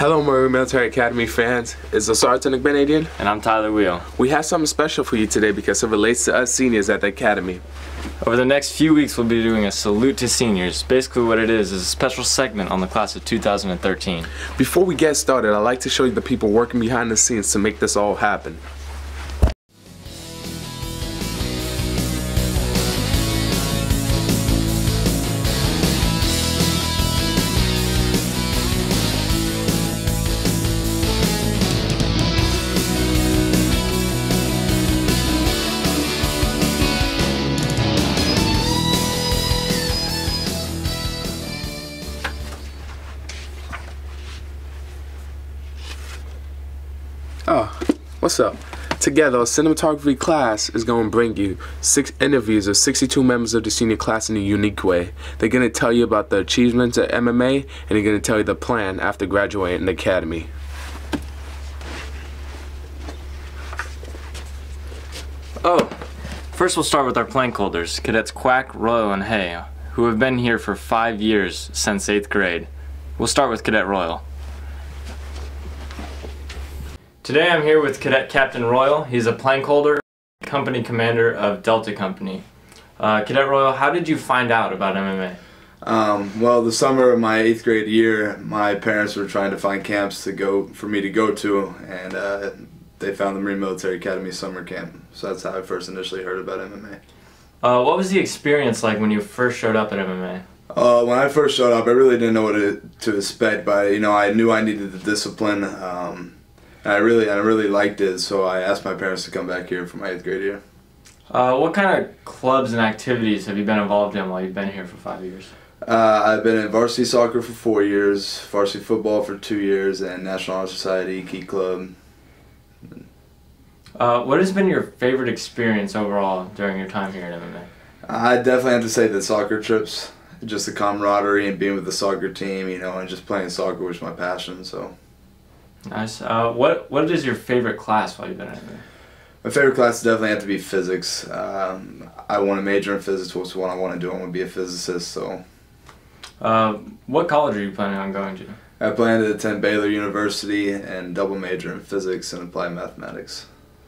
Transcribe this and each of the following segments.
Hello Marine Military Academy fans, it's Osaretin Igbinedion. And I'm Tyler Wheel. We have something special for you today because it relates to us seniors at the Academy. Over the next few weeks we'll be doing a salute to seniors. Basically what it is a special segment on the class of 2013. Before we get started, I'd like to show you the people working behind the scenes to make this all happen. Oh, what's up? Together, Cinematography Class is going to bring you 6 interviews of 62 members of the senior class in a unique way. They're going to tell you about the achievements at MMA, and they're going to tell you the plan after graduating the Academy. Oh, first we'll start with our plank holders, Cadets Kwak, Royal, and Hay, who have been here for 5 years since 8th grade. We'll start with Cadet Royal. Today I'm here with Cadet Captain Royal. He's a plank holder, company commander of Delta Company. Cadet Royal, how did you find out about MMA? Well, the summer of my 8th grade year, my parents were trying to find camps for me to go to, and they found the Marine Military Academy summer camp. So that's how I first initially heard about MMA. What was the experience like when you first showed up at MMA? When I first showed up, I really didn't know what to expect, but I knew I needed the discipline. And I really liked it, so I asked my parents to come back here for my 8th grade year. What kind of clubs and activities have you been involved in while you've been here for 5 years? I've been in varsity soccer for 4 years, varsity football for 2 years, and National Honor Society, Key Club. What has been your favorite experience overall during your time here at MMA? I definitely have to say the soccer trips. Just the camaraderie and being with the soccer team, and just playing soccer was my passion, so. Nice. What is your favorite class while you've been at it? My favorite class definitely have to be physics. I want to major in physics, which is what I want to do. I want to be a physicist. So. What college are you planning on going to? I plan to attend Baylor University and double major in physics and applied mathematics.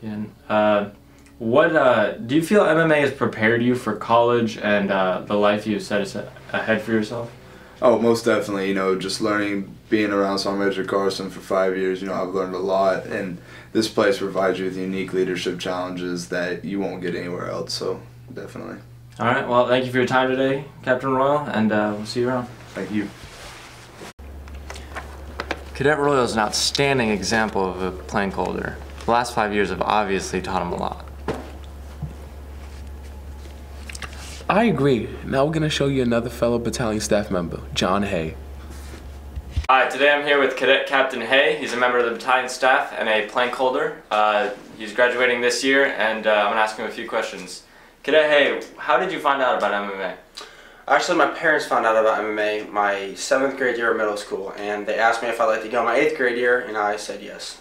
Yeah. Do you feel MMA has prepared you for college and the life you set ahead for yourself? Oh, most definitely. Just learning, being around Sergeant Major Carson for 5 years, I've learned a lot, and this place provides you with unique leadership challenges that you won't get anywhere else, so definitely. All right, well, thank you for your time today, Captain Royal, and we'll see you around. Thank you. Cadet Royal is an outstanding example of a plank holder. The last 5 years have obviously taught him a lot. I agree. Now we're going to show you another fellow battalion staff member, John Hay. Hi, today I'm here with Cadet Captain Hay. He's a member of the battalion staff and a plank holder. He's graduating this year, and I'm going to ask him a few questions. Cadet Hay, how did you find out about MMA? Actually, my parents found out about MMA my 7th grade year of middle school, and they asked me if I'd like to go my 8th grade year, and I said yes.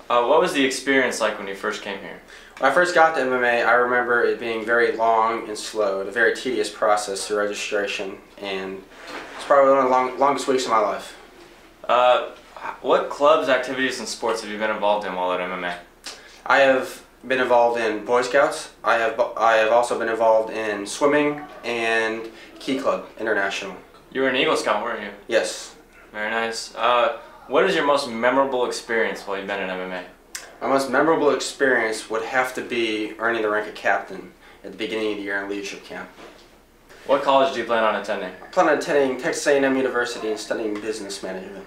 What was the experience like when you first came here? When I first got to MMA, I remember it being very long and slow, and a very tedious process through registration, and it's probably one of the longest weeks of my life. What clubs, activities, and sports have you been involved in while at MMA? I have been involved in Boy Scouts. I have also been involved in swimming and Key Club International. You were an Eagle Scout, weren't you? Yes. Very nice. What is your most memorable experience while you've been in MMA? My most memorable experience would have to be earning the rank of captain at the beginning of the year in leadership camp. What college do you plan on attending? I plan on attending Texas A&M University and studying business management.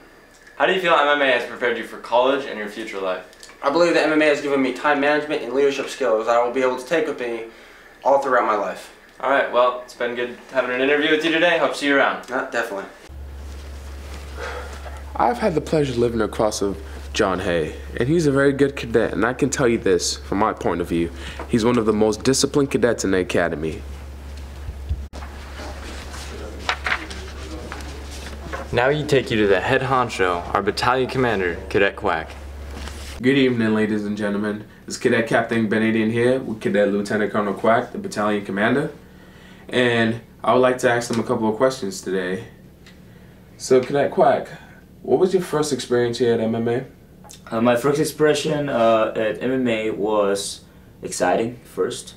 How do you feel MMA has prepared you for college and your future life? I believe that MMA has given me time management and leadership skills I will be able to take with me all throughout my life. Alright, well, it's been good having an interview with you today. Hope to see you around. Definitely. I've had the pleasure of living across of John Hay, and he's a very good cadet, and I can tell you this from my point of view. He's one of the most disciplined cadets in the academy. Now we take you to the head honcho, our battalion commander, Cadet Kwak. Good evening, ladies and gentlemen. It's Cadet Captain Igbinedion here with Cadet Lieutenant Colonel Kwak, the battalion commander. And I would like to ask them a couple of questions today. So, Cadet Kwak, What was your first experience here at MMA? My first expression at MMA was exciting first.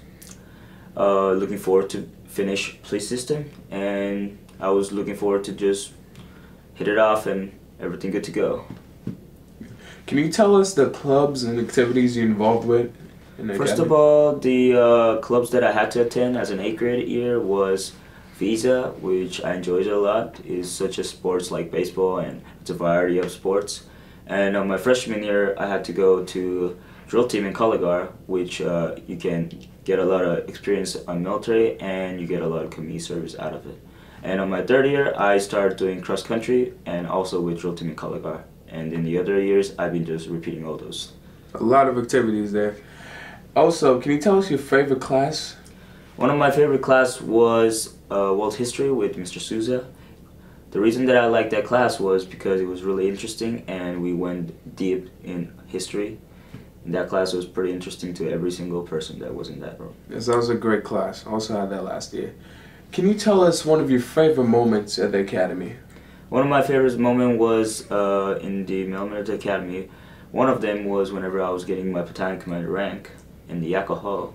Looking forward to finish police system, and I was looking forward to just hit it off and everything good to go. Can you tell us the clubs and activities you're involved with in the First academy? of all, the clubs that I had to attend as an 8th grade year was Visa, which I enjoyed a lot. It's such as sports like baseball, and it's a variety of sports. And on my freshman year, I had to go to drill team in Kalagar, which you can get a lot of experience on military and you get a lot of community service out of it. And on my 3rd year, I started doing cross country and also with drill team in Kalagar. And in the other years, I've been just repeating all those. A lot of activities there. Also, can you tell us your favorite class? One of my favorite class was World History with Mr. Souza. The reason that I liked that class was because it was really interesting and we went deep in history. And that class was pretty interesting to every single person that was in that room. Yes, that was a great class. I also had that last year. Can you tell us one of your favorite moments at the academy? One of my favorite moments was in the Military Academy. One of them was whenever I was getting my battalion commander rank in the alcohol.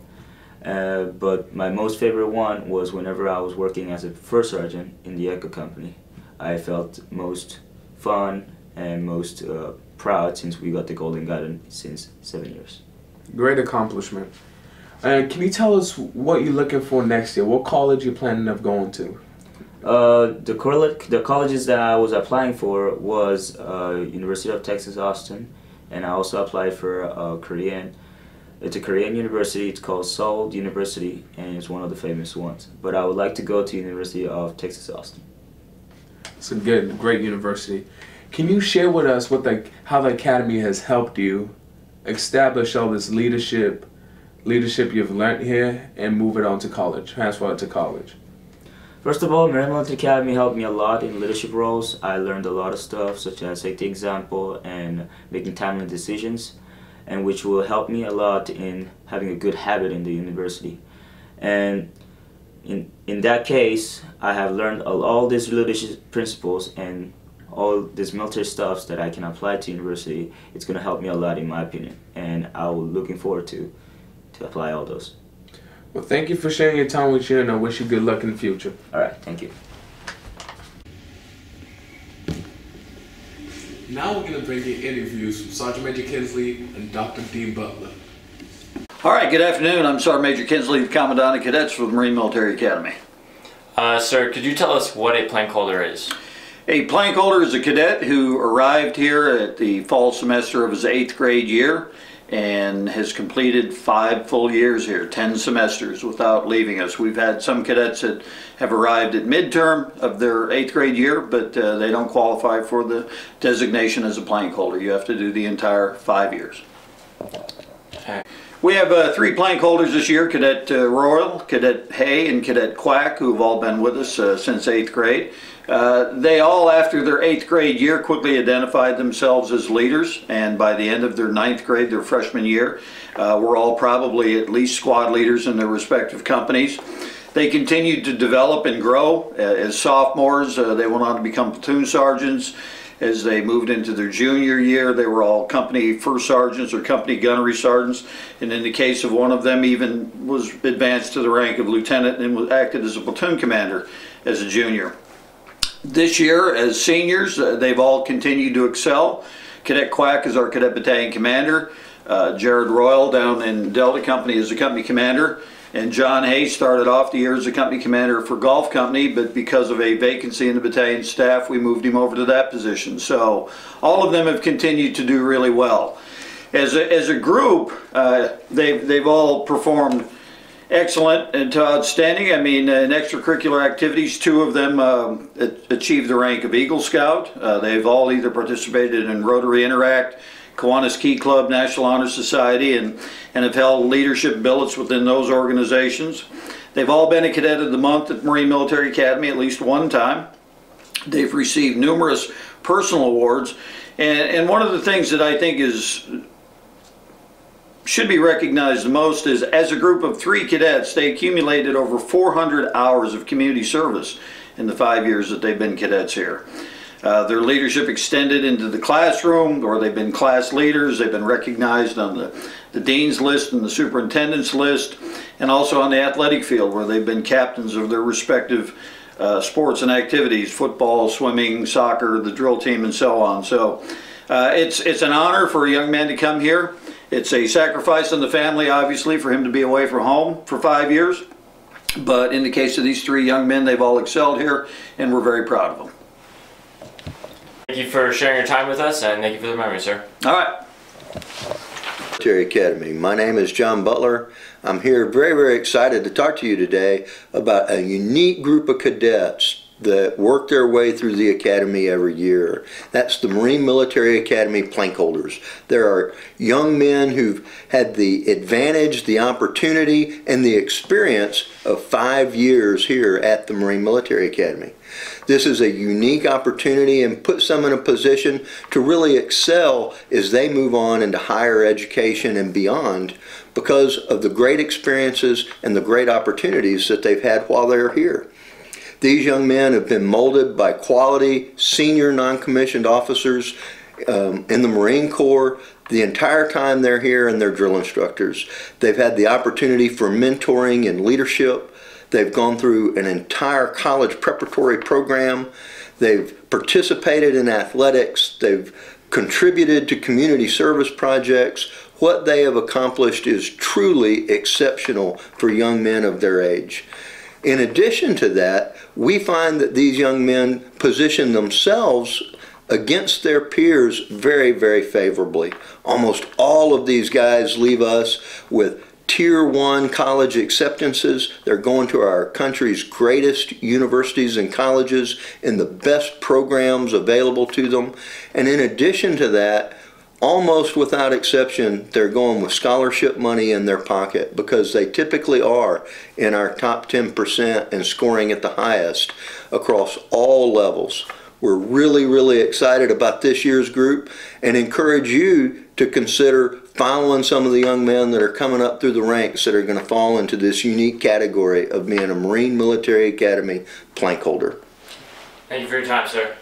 But my most favorite one was whenever I was working as a first sergeant in the Echo Company. I felt most fun and most proud since we got the Golden Gun since 7 years. Great accomplishment. And can you tell us what you're looking for next year? What college you're planning of going to? The colleges that I was applying for was University of Texas Austin, and I also applied for Korean. It's a Korean university. It's called Seoul University, and it's one of the famous ones. But I would like to go to University of Texas Austin. It's a great university. Can you share with us how the academy has helped you establish all this leadership you've learned here and move it on to college, transfer it to college? First of all, Marine Military Academy helped me a lot in leadership roles. I learned a lot of stuff, such as setting example and making timely decisions, and which will help me a lot in having a good habit in the university. And in that case, I have learned all these leadership principles and all this military stuff that I can apply to university. It's going to help me a lot in my opinion, and I'm looking forward to apply all those. Well, thank you for sharing your time with you, and I wish you good luck in the future. All right, thank you. Now we're going to bring you interviews from Sergeant Major Kinsley and Dr. Dean Butler. All right, good afternoon. I'm Sergeant Major Kinsley, Commandant of Cadets for the Marine Military Academy. Sir, could you tell us what a plank holder is? A plank holder is a cadet who arrived here at the fall semester of his 8th grade year and has completed 5 full years here, 10 semesters without leaving us. We've had some cadets that have arrived at midterm of their 8th grade year, but they don't qualify for the designation as a plank holder. You have to do the entire 5 years. Okay. We have 3 plank holders this year, Cadet Royal, Cadet Hay, and Cadet Kwak, who have all been with us since 8th grade. They all, after their 8th grade year, quickly identified themselves as leaders, and by the end of their 9th grade, their freshman year, were all probably at least squad leaders in their respective companies. They continued to develop and grow. As sophomores, they went on to become platoon sergeants. As they moved into their junior year, they were all company first sergeants or company gunnery sergeants, and in the case of one of them, even was advanced to the rank of lieutenant and acted as a platoon commander as a junior. This year, as seniors, they've all continued to excel. Cadet Kwak is our cadet battalion commander. Jared Royal down in Delta Company is the company commander. And John Hayes started off the year as a company commander for Golf Company, but because of a vacancy in the battalion staff, we moved him over to that position. So all of them have continued to do really well. As a group, they've all performed excellent and to outstanding. I mean, in extracurricular activities, 2 of them achieved the rank of Eagle Scout. They've all either participated in Rotary Interact, Kiwanis Key Club, National Honor Society, and have held leadership billets within those organizations. They've all been a Cadet of the Month at Marine Military Academy at least one time. They've received numerous personal awards, and one of the things that I think should be recognized the most is, as a group of 3 cadets, they accumulated over 400 hours of community service in the 5 years that they've been cadets here. Their leadership extended into the classroom, or they've been class leaders. They've been recognized on the dean's list and the superintendent's list, and also on the athletic field, where they've been captains of their respective sports and activities: football, swimming, soccer, the drill team, and so on. So it's an honor for a young man to come here. It's a sacrifice on the family, obviously, for him to be away from home for 5 years. But in the case of these 3 young men, they've all excelled here, and we're very proud of them. Thank you for sharing your time with us, and thank you for the memory, sir. All right. Military Academy. My name is John Butler. I'm here very, very excited to talk to you today about a unique group of cadets that work their way through the academy every year. That's the Marine Military Academy plank holders. There are young men who've had the advantage, the opportunity, and the experience of 5 years here at the Marine Military Academy. This is a unique opportunity and puts them in a position to really excel as they move on into higher education and beyond, because of the great experiences and the great opportunities that they've had while they're here. These young men have been molded by quality senior non-commissioned officers in the Marine Corps the entire time they're here, and they're drill instructors. They've had the opportunity for mentoring and leadership. They've gone through an entire college preparatory program. They've participated in athletics. They've contributed to community service projects. What they have accomplished is truly exceptional for young men of their age. In addition to that, we find that these young men position themselves against their peers very, very favorably. Almost all of these guys leave us with Tier 1 college acceptances. They're going to our country's greatest universities and colleges in the best programs available to them. And in addition to that, almost without exception, they're going with scholarship money in their pocket, because they typically are in our top 10% and scoring at the highest across all levels. We're really, really excited about this year's group and encourage you to consider following some of the young men that are coming up through the ranks that are going to fall into this unique category of being a Marine Military Academy plank holder. Thank you for your time, sir.